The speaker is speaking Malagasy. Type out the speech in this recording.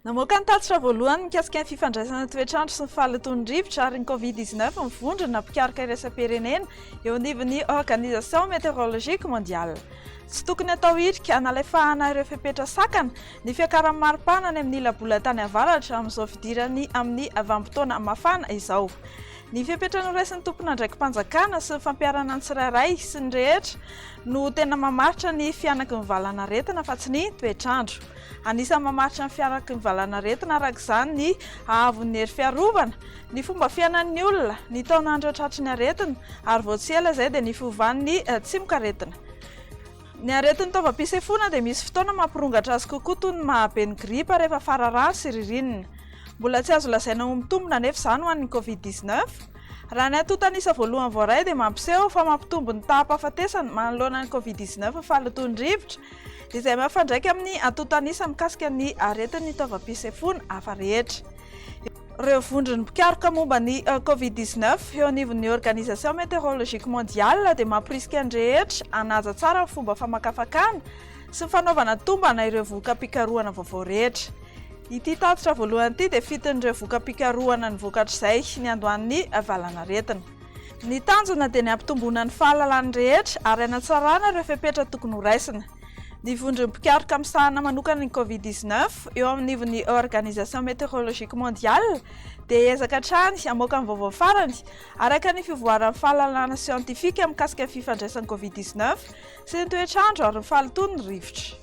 Namoaka ny tatitra voalohany mikasika ny fifandraisana toetrandro sy ny fahalatony-drivotra ary ny Covid-19 mivondrona nampikaroka iraisam-pirenena eo anivon'ny Organisation Météorologique Mondiale. Tsy tokony atao hirika analefahana ireo fepetra sakana ny fiakaran'ny maripana any amin'ny labolatany avaratra amin'izao fidirany amin'ny vanim-potoana mafana izao. Ny fepetra noraisin'ny tompon'andraiki mpanjakana sy ny fampiarana ny tsirairay sy ny rehetra no tena mamaritra ny fianaky ny valanaretina fa tsy ny toetrandro. Anisan'ny mamaritra ny fianaky ny valanaretina arak'izany ny ahavon'ny hery fiarovana, ny fomba fiainan'ny olona, ny taonandro tratry ny aretina ary vao tsy ela izay dia ny fiovan'ny tsimoka-retina. Ny aretin'ny taovam-pisefoana dia misy fotoana mampirongatra azy kokoa toy ny mahabe ny gripa rehefa fararano sy ririnina. Mbola tsy azo lazaina ho mitombona nefa izany ho an'ny Covid-19. Raha ny antontanisa voalohany voaray dia mampiseho fa mampitombo ny taham-pahafatesana manoloana ny Covid-19 fahalatony-rivotra izay mafandraika amin'ny antontanisa mikasika ny aretin'ny taovam-pisefoana hafa rehetra. Ireo vondron'ny mpikaroka momba ny Covid-19 eo anivon'ny Organisation Météorologique Mondiale dia mampirisika ny rehetra hanaja tsara ny fomba famakafakana sy ny fanaovana tombana ireo voka-pikarohana vaovao rehetra. Ity tatitra voalohany ity dia fitin'ireo voka-pikarohana ny vokatr'izay ny andohan'ny valanaretina. Ny tanjona dia ny ampitomboana ny fahalalan'ny rehetra ary hanatsarana ireo fepetra tokony ho raisina. Ny vondron'ny mpikaroka misahana manokana ny Covid-19 eo amin'nivon'ny Organisation Météorologique Mondiale dia hiezaka hatrany hamoaka ny vaovao farany araka ny fivoaran'ny fahalalana siantifika mikasika ny fifandraisan'ny Covid-19 sy ny toetrandro ary ny fahalatony ny rivotra.